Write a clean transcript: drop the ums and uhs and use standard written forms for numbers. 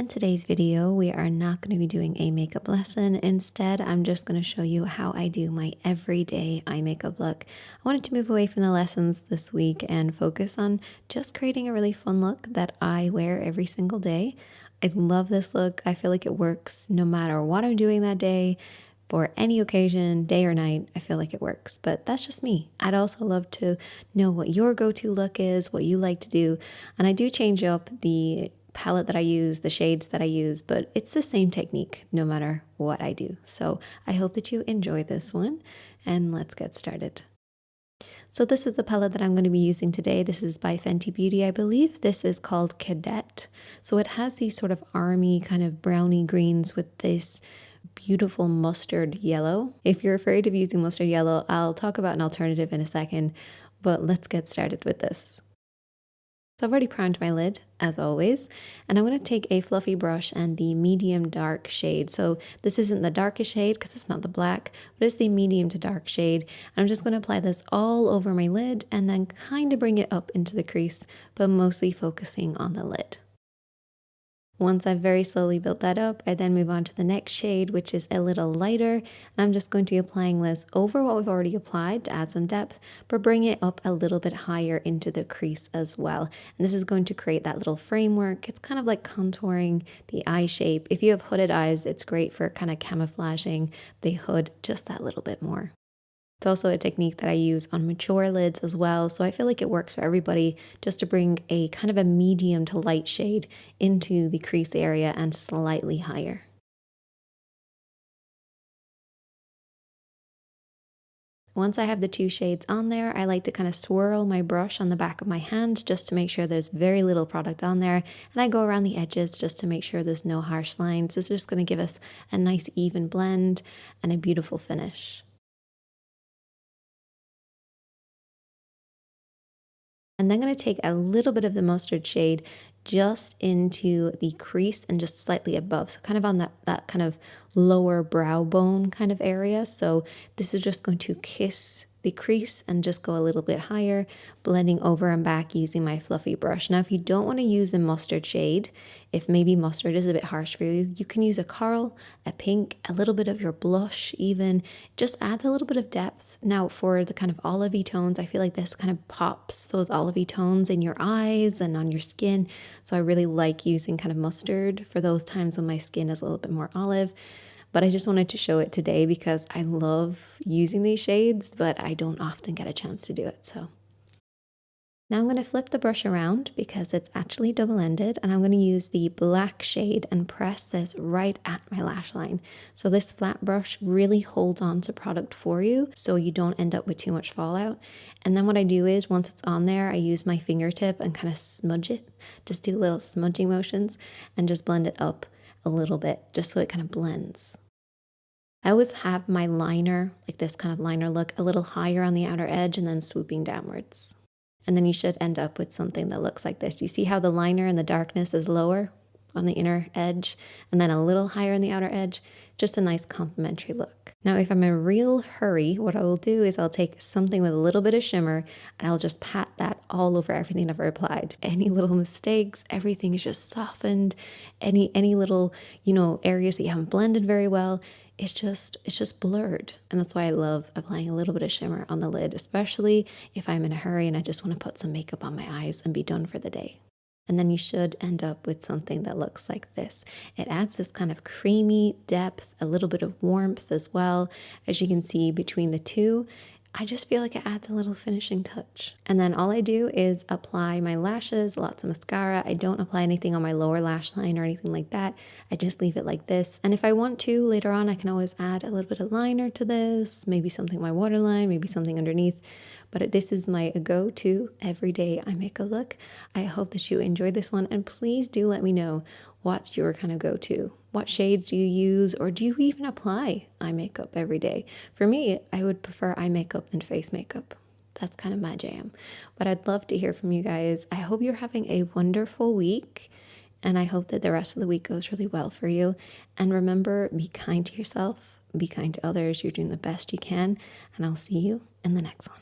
In today's video, we are not going to be doing a makeup lesson. Instead, I'm just going to show you how I do my everyday eye makeup look. I wanted to move away from the lessons this week and focus on just creating a really fun look that I wear every single day. I love this look. I feel like it works no matter what I'm doing that day. For any occasion, day or night, I feel like it works, but that's just me. I'd also love to know what your go-to look is, what you like to do, and I do change up the palette that I use, the shades that I use, but it's the same technique no matter what I do. So I hope that you enjoy this one, and let's get started. So this is the palette that I'm going to be using today. This is by Fenty Beauty. I believe this is called Cadet. So it has these sort of army kind of brownie greens with this beautiful mustard yellow. If you're afraid of using mustard yellow, I'll talk about an alternative in a second, but let's get started with this. So I've already primed my lid, as always, and I'm going to take a fluffy brush and the medium dark shade. So this isn't the darkest shade because it's not the black, but it's the medium to dark shade. I'm just going to apply this all over my lid and then kind of bring it up into the crease, but mostly focusing on the lid. Once I've very slowly built that up, I then move on to the next shade, which is a little lighter. And I'm just going to be applying this over what we've already applied to add some depth, but bring it up a little bit higher into the crease as well. And this is going to create that little framework. It's kind of like contouring the eye shape. If you have hooded eyes, it's great for kind of camouflaging the hood just that little bit more. It's also a technique that I use on mature lids as well, so I feel like it works for everybody, just to bring a kind of a medium to light shade into the crease area and slightly higher. Once I have the two shades on there, I like to kind of swirl my brush on the back of my hand just to make sure there's very little product on there, and I go around the edges just to make sure there's no harsh lines. This is just going to give us a nice even blend and a beautiful finish. And then I'm going to take a little bit of the mustard shade just into the crease and just slightly above. So kind of on that kind of lower brow bone kind of area. So this is just going to kiss the crease and just go a little bit higher, blending over and back using my fluffy brush. Now, if you don't want to use the mustard shade, if maybe mustard is a bit harsh for you, you can use a coral, a pink, a little bit of your blush even. Just adds a little bit of depth. Now, for the kind of olivey tones, I feel like this kind of pops those olivey tones in your eyes and on your skin. So I really like using kind of mustard for those times when my skin is a little bit more olive. But I just wanted to show it today because I love using these shades, but I don't often get a chance to do it. So now I'm going to flip the brush around because it's actually double-ended, and I'm going to use the black shade and press this right at my lash line. So this flat brush really holds on to product for you so you don't end up with too much fallout. And then what I do is once it's on there, I use my fingertip and kind of smudge it, just do little smudging motions and just blend it up a little bit just so it kind of blends. I always have my liner, like this kind of liner look, a little higher on the outer edge and then swooping downwards. And then you should end up with something that looks like this. You see how the liner and the darkness is lower on the inner edge and then a little higher on the outer edge? Just a nice complementary look. Now, if I'm in a real hurry, what I will do is I'll take something with a little bit of shimmer and I'll just pat that all over everything I've applied. Any little mistakes, everything is just softened. Any little, areas that you haven't blended very well, it's just blurred. And that's why I love applying a little bit of shimmer on the lid, especially if I'm in a hurry and I just want to put some makeup on my eyes and be done for the day. And then you should end up with something that looks like this. It adds this kind of creamy depth, a little bit of warmth as well. As you can see between the two, I just feel like it adds a little finishing touch. And then all I do is apply my lashes, lots of mascara. I don't apply anything on my lower lash line or anything like that. I just leave it like this. And if I want to, later on, I can always add a little bit of liner to this, maybe something on my waterline, maybe something underneath. But this is my go-to everyday eye makeup look. I hope that you enjoyed this one, and please do let me know what's your kind of go-to. What shades do you use, or do you even apply eye makeup every day? For me, I would prefer eye makeup than face makeup. That's kind of my jam. But I'd love to hear from you guys. I hope you're having a wonderful week, and I hope that the rest of the week goes really well for you. And remember, be kind to yourself, be kind to others. You're doing the best you can, and I'll see you in the next one.